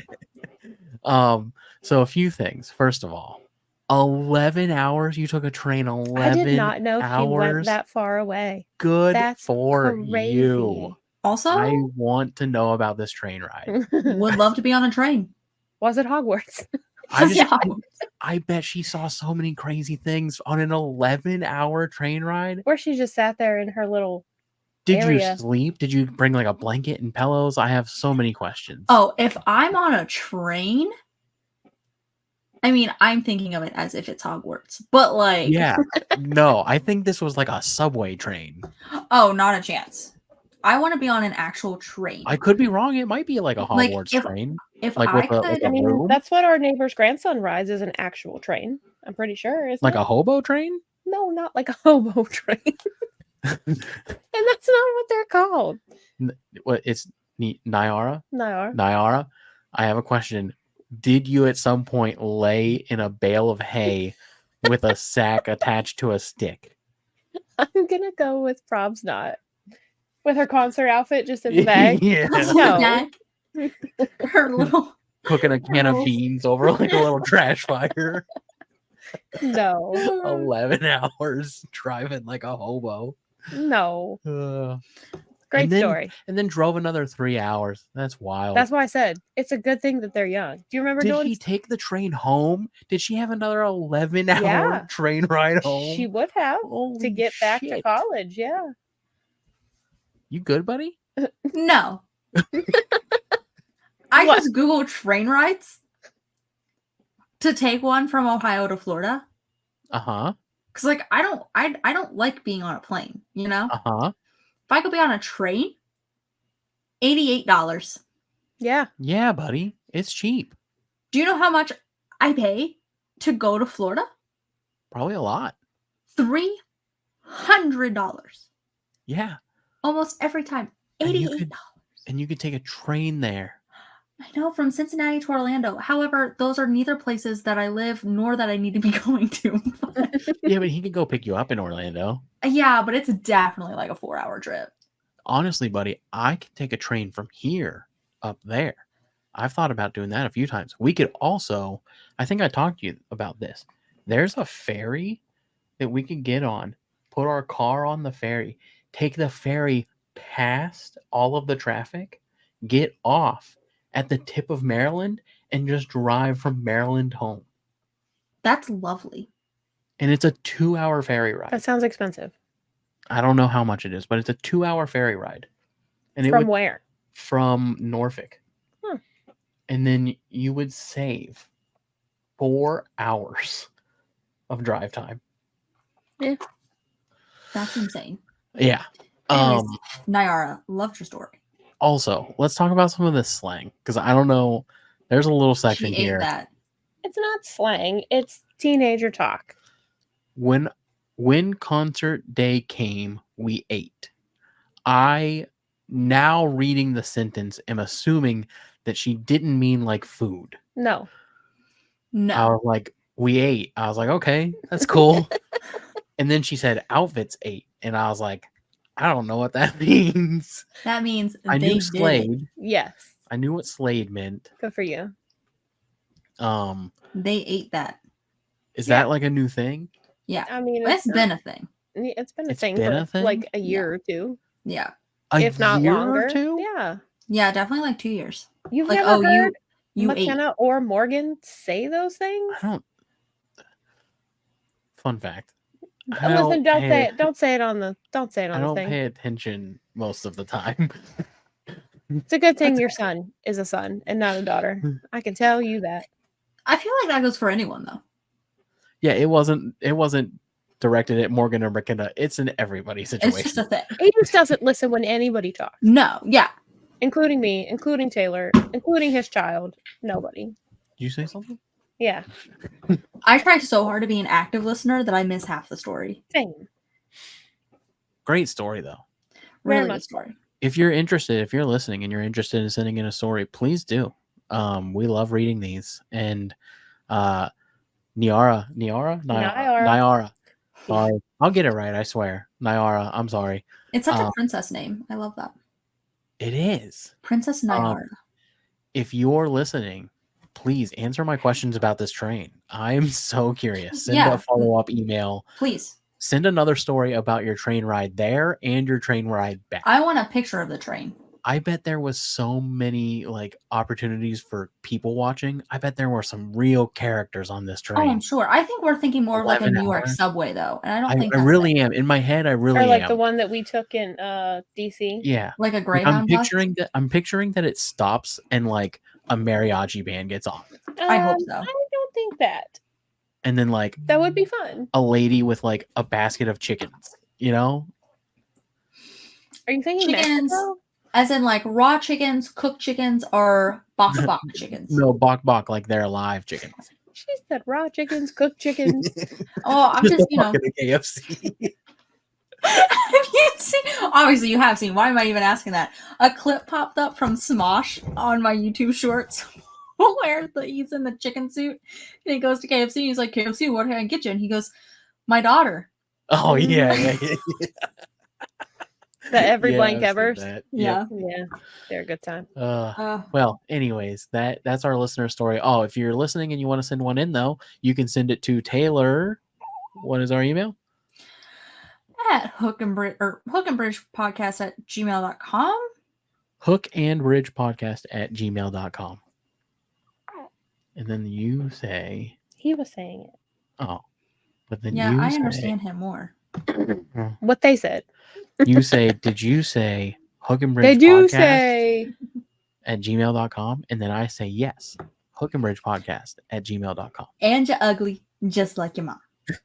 So a few things. First of all, 11 hours? You took a train 11 I did not know hours? he went that far away. Good That's for crazy. you. Also, I want to know about this train ride. would love to be on a train. Was it Hogwarts? I bet she saw so many crazy things on an 11-hour train ride. Where she just sat there in her little Did area. you sleep? Did you bring like a blanket and pillows? I have so many questions. Oh, if I'm on a train, I mean, I'm thinking of it as if it's Hogwarts, but like, Yeah. No, I think this was like a subway train. oh, not a chance. I want to be on an actual train. I could be wrong. It might be like a Like, Hogwarts if- train. If like I with a- could, like I a mean, room? that's what our neighbor's grandson rides is an actual train. I'm pretty sure, isn't Like it? a hobo train? No, not like a hobo train. And that's not what they're called. What? It's Niarra? No. Niarra? I have a question. Did you at some point lay in a bale of hay with a sack attached to a stick? I'm gonna go with Prob's not. With her concert outfit just in the bag. Yeah. No. her little Cooking a can of Oh. beans over like a little trash fire. No. 11 hours driving like a hobo. No. Great and then, story. And then drove another 3 hours. That's wild. That's why I said it's a good thing that they're young. Do you remember Did doing? he take the train home? Did she have another 11-hour Yeah. train ride home? She would have to Holy get back to shit. college. Yeah. You good, buddy? No. I What? just Googled train rides to take one from Ohio to Florida. Uh-huh. Cause like I don't like being on a plane, you know? Uh-huh. If I could be on a train, $88. Yeah. Yeah, buddy. It's cheap. Do you know how much I pay to go to Florida? Probably a lot. $300. Yeah. Almost every time. And you $88. And you could take a train there. I know, from Cincinnati to Orlando. However, those are neither places that I live nor that I need to be going to. Yeah, but he could go pick you up in Orlando. Yeah, but it's definitely like a 4-hour trip. Honestly, buddy, I could take a train from here up there. I've thought about doing that a few times. We could also, I think I talked to you about this. There's a ferry that we could get on, put our car on the ferry, take the ferry past all of the traffic, get off at the tip of Maryland, and just drive from Maryland home. That's lovely. And it's a 2-hour ferry ride. That sounds expensive. I don't know how much it is, but it's a 2-hour ferry ride. And it From would, where? from Norfolk. And then you would save 4 hours of drive time. That's insane. Yeah. Anyways, Niarra, loved your story. Also, let's talk about some of this slang, because I don't know. There's a little section She here. ate that. It's not slang. It's teenager talk. When concert day came, we ate. I, now reading the sentence, am assuming that she didn't mean like food. No. I No. was like, we ate. I was like, okay, that's cool. And then she said outfits ate. And I was like, I don't know what that means. That means I they knew did it. Slade. Yes. I knew what Slade meant. Good for you. They ate that. Is Yeah. that like a new thing? Yeah. I mean, It's been a thing. It's been a It's thing been for a thing? like a year Yeah. or two, Yeah. if not year longer. or two? Yeah. Yeah, definitely like 2 years. You've Like, never oh, heard you ate. McKenna or Morgan say those things? I don't. Fun fact. Listen, don't say it. Don't say it on the. Don't say it I on the don't thing. pay attention most of the time. It's a good thing your son is a son and not a daughter. I can tell you that. I feel like that goes for anyone though. Yeah, it wasn't directed at Morgan or McKenna. It's an everybody It's situation. just a thing. He just doesn't listen when anybody talks, No, yeah. including me, including Taylor, including his child. Nobody. Did you say something? Yeah. I try so hard to be an active listener that I miss half the story. Same. Great story though. Very Really much good story. If you're interested, if you're listening and you're interested in sending in a story, please do. We love reading these. And Niarra. Sorry, I'll get it right. I swear, Niarra. I'm sorry. It's such a princess name. I love that. It is. Princess Niarra. If you're listening, please answer my questions about this train. I'm so curious. Send Yeah. a follow-up email. Please. Send another story about your train ride there and your train ride back. I want a picture of the train. I bet there was so many like opportunities for people watching. I bet there were some real characters on this train. Oh, I'm sure. I think we're thinking more of like a 11 New York hours. subway though. And I don't think I that's really it. am. In my head, I really Or like am. the one that we took in DC. Yeah. Like a I'm Greyhound bus. picturing that it stops and like a mariachi band gets on. I hope so. I don't think that. And then like That would be fun. a lady with like a basket of chickens, you know? Are you thinking Chickens. Mexico? As in like raw chickens, cooked chickens, or bok bok chickens. No, bok like they're live chickens. She said raw chickens, cooked chickens. Oh, I'm just, Fucking a KFC. Have you seen? Obviously, you have seen. Why am I even asking that? A clip popped up from Smosh on my YouTube Shorts where he's in the chicken suit and he goes to KFC. And he's like, KFC, what can I get you? And he goes, my daughter. Oh yeah. The every Yeah, blank I've seen ever. that. Yeah. Yeah, they're a good time. Well, anyways, that's our listener story. Oh, if you're listening and you want to send one in though, you can send it to Taylor. What is our email? at hookandbridgepodcast@gmail.com. hookandbridgepodcast@gmail.com. And then you say, He was saying it. oh, but then Yeah, you I say, understand him more. What they said. you say, did you say They do hookandbridgepodcast say. at gmail.com? And then I say, yes, hookandbridgepodcast@gmail.com. And you're ugly, just like your mom. Did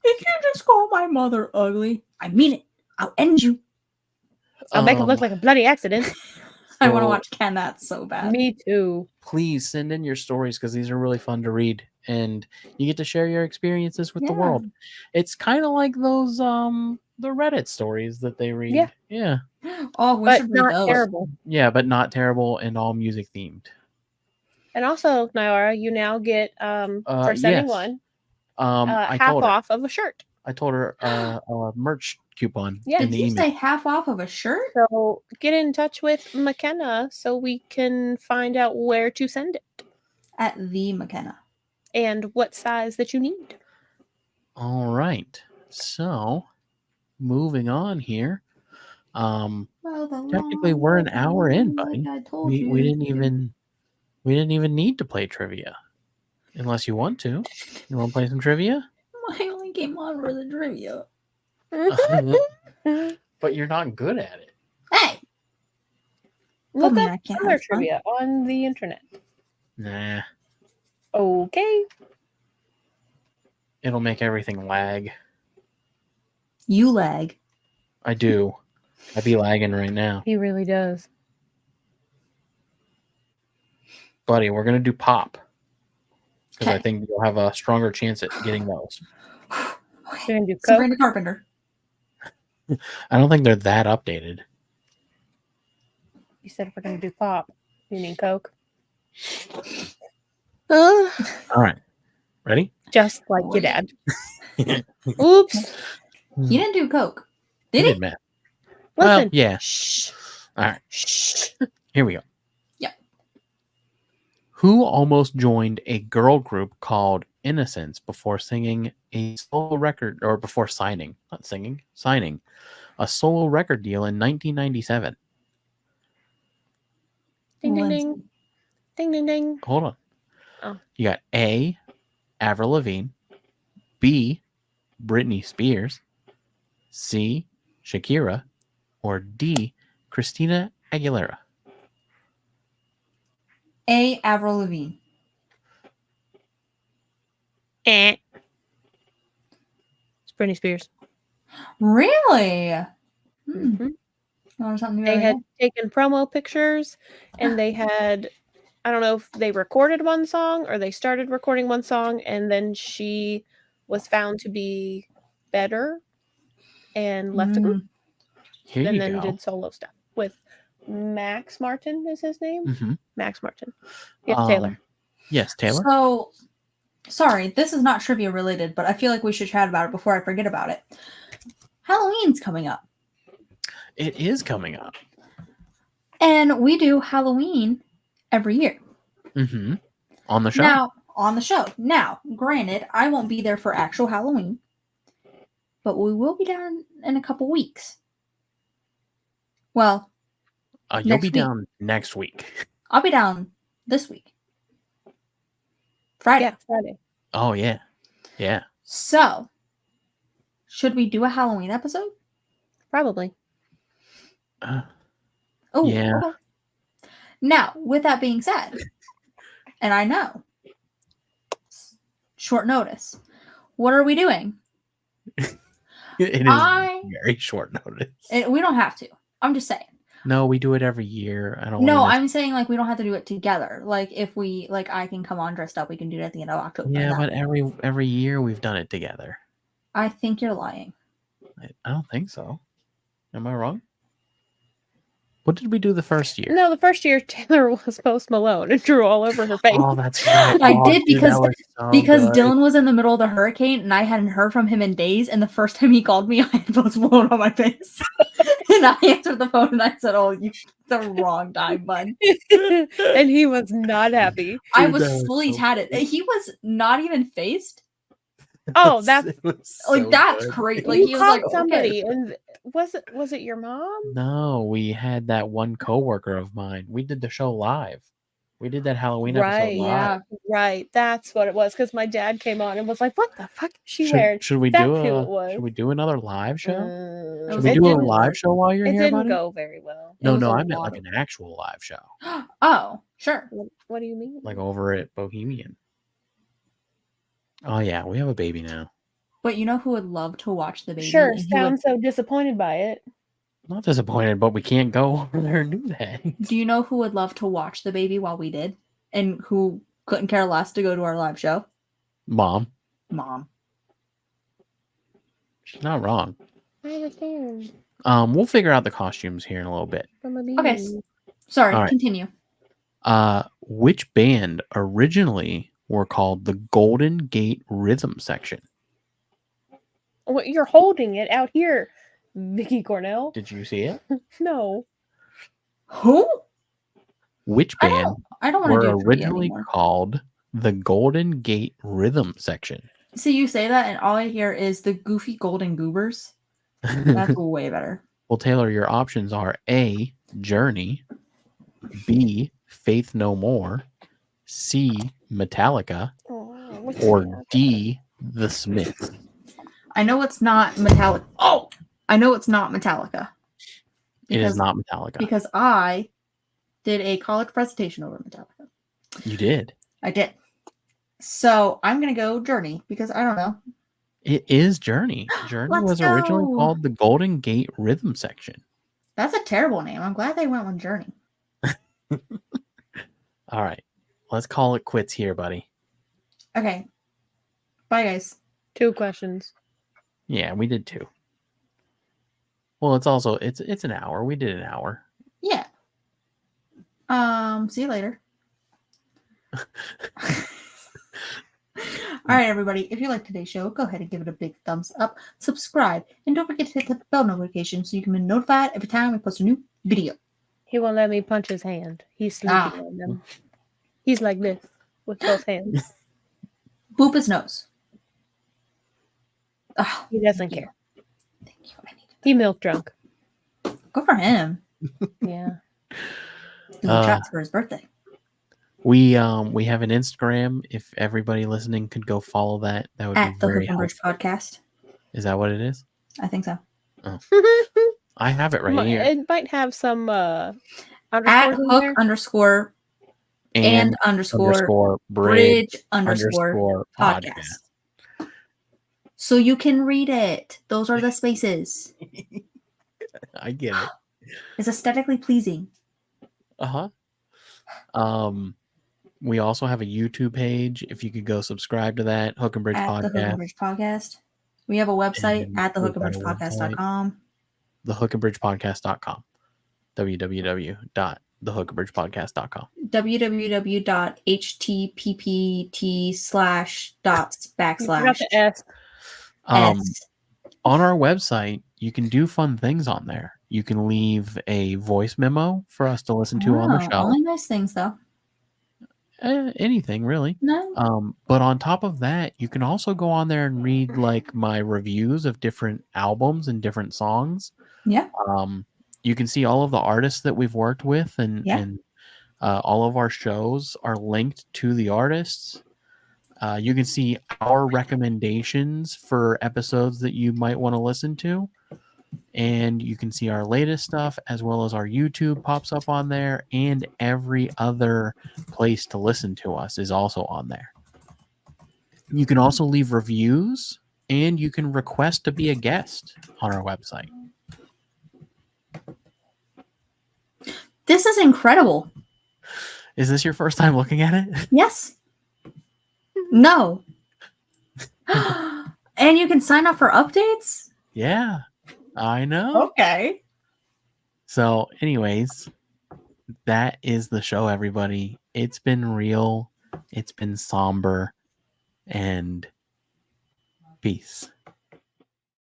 you just call my mother ugly? I mean it. I'll end you. I'll make it look like a bloody accident. I want to So- watch Ken That so bad. Me too. Please send in your stories because these are really fun to read and you get to share your experiences with the Yeah. world. It's kind of like those the Reddit stories that they read. Yeah. Oh, we But should read not those. terrible. Yeah, but not terrible and all music themed. And also, Niarra, you now get for sending yes. one I half told her. off of a shirt. I told her a merch coupon Yeah. in Did the you email. say half off of a shirt? So get in touch with McKenna so we can find out where to send it At the McKenna. and what size that you need. All right. So, moving on here. Well, the Technically, long we're an road hour in, home, buddy. like I told We you. didn't even need to play trivia, unless you want to. You want to play some trivia? I only came on for the trivia. But you're not good at it. Hey! Look mean up I can't other have fun. trivia on the internet. Nah, Okay. it'll make everything lag. You lag. I do. I'd be lagging right now, He really does. buddy. We're gonna do pop because I Okay. think you'll have a stronger chance at getting those. You're gonna do Coke? Sabrina Carpenter. I don't think they're that updated. You said we're gonna do pop. You mean Coke? All right, ready? Just like your dad. Oops. He didn't do Coke. Did You he? Matt. Listen. Well, yeah. Shh. All right, Shh. here we go. Yep. Who almost joined a girl group called Innocence before singing a solo record, or before signing a solo record deal in 1997? Ding ding Lindsay. ding. Ding ding ding. Hold on. Oh. You got A, Avril Lavigne, B, Britney Spears, C, Shakira, or D, Christina Aguilera. A. Avril Lavigne. It's Britney Spears. Really? Mhm. Learn something new They every had day. taken promo pictures and they had, I don't know if they recorded one song or they started recording one song and then she was found to be better and left the group Here and you then go. did solo stuff with Max Martin is his name? Mhm. Max Martin. Yes, Taylor. Yes, Taylor. So, sorry, this is not trivia related, but I feel like we should chat about it before I forget about it. Halloween's coming up. It is coming up. And we do Halloween every year. Mm-hmm. On the show. Now, on the show. Now, granted, I won't be there for actual Halloween, but we will be down in a couple weeks. Well, You'll next be week. down next week. I'll be down this week. Friday. Yeah, Friday. Oh, yeah. Yeah. So, should we do a Halloween episode? Probably. Oh, Yeah. okay. Now, with that being said, and I know, short notice, what are we doing? It is I- very short notice. We don't have to. I'm just saying. No, we do it every year. I don't No, wanna I'm saying like we don't have to do it together. Like if we like I can come on dressed up, we can do it at the end of October. Yeah, That- but every year we've done it together. I think you're lying. I don't think so. Am I wrong? What did we do the first year? No, the first year Taylor was Post Malone and drew all over her face. Oh, that's right. I Oh, did dude, because- that was so Because good. Dylan was in the middle of the hurricane and I hadn't heard from him in days. And the first time he called me, I had Post Malone on my face. And I answered the phone and I said, "Oh, you the wrong time, bud." And he was not happy. I Dude, was that was fully so tatted. He was not even faced. Oh, that's It was Like so that's good. great. Like you he was caught like, somebody, okay. and was it your mom? No, we had that one coworker of mine. We did the show live. We did that Halloween episode Right, live. Yeah. right. That's what it was. Because my dad came on and was like, "What the fuck is she wearing?" Should we That's do who it a was. should we do another live show? It Should was we It do a didn't. live show while you're It here, didn't buddy? go very well. No, was no, a I meant lot like of- an actual live show, Oh, sure. What do you mean? like over at Bohemian. Oh yeah, we have a baby now. But you know who would love to watch the baby? Sure, And who would, sound so disappointed by it. I'm not disappointed, but we can't go over there and do that. do you know who would love to watch the baby while we did? And who couldn't care less to go to our live show? Mom, Mom. she's not wrong. I understand. We'll figure out the costumes here in a little bit. From a Okay. baby. Sorry, All right. continue. Which band originally were called the Golden Gate Rhythm Section? Well, you're holding it out here, Vicky Cornell. Did you see it? No. Who? Which I band don't want to were do trivia originally anymore. called the Golden Gate Rhythm Section? See, you say that, and all I hear is the Goofy Golden Goobers. That's way better. Well, Taylor, your options are A, Journey, B, Faith No More, C, Metallica, Oh, what's or that? D, The Smiths. I know it's not Metallica. Oh, I know it's not Metallica. It is Because- not Metallica. Because I did a college presentation over Metallica. You did. I did. So I'm gonna go Journey because I don't know. It is Journey. Journey Let's was originally go. called the Golden Gate Rhythm Section. That's a terrible name. I'm glad they went with Journey. All right. Let's call it quits here, buddy. Okay. Bye, guys. 2 questions. Yeah, we did 2. Well, it's also it's an hour. We did an hour. Yeah. See you later. All right, everybody. If you like today's show, go ahead and give it a big thumbs up, subscribe, and don't forget to hit the bell notification so you can be notified every time we post a new video. He won't let me punch his hand. He's sleeping on them. He's like this with both hands. Boop his nose. Oh, He doesn't thank you. care. Thank you. I need He milk drunk. to go for him. Yeah. Do the shots for his birthday. We have an Instagram. If everybody listening could go follow that, that would At be the very Hook and Bridge helpful. Podcast. Is that what it is? I think so. I have it right here. It might have some At underscores in hook there. underscore and underscore bridge bridge underscore podcast. So you can read it. Those are the spaces. I get it. It's aesthetically pleasing. Uh-huh. We also have a YouTube page. If you could go subscribe to that, Hook and Bridge At the Hook and Podcast, Bridge Podcast. We have a website And at we've got a thehookandbridgepodcast.com. thehookandbridgepodcast.com. www.thehookandbridgepodcast.com. www.httpt/dots/ You forgot the S. S. On our website, you can do fun things on there. You can leave a voice memo for us to listen to on the Oh, show. only nice things though. Anything really. No. But on top of that, you can also go on there and read like my reviews of different albums and different songs. Yeah. You can see all of the artists that we've worked with, and Yeah. all of our shows are linked to the artists. You can see our recommendations for episodes that you might want to listen to. And you can see our latest stuff, as well as our YouTube pops up on there, and every other place to listen to us is also on there. You can also leave reviews, and you can request to be a guest on our website. This is incredible. Is this your first time looking at it? Yes. No. And you can sign up for updates? Yeah, I know. Okay. So, anyways, that is the show, everybody. It's been real. It's been somber. And peace.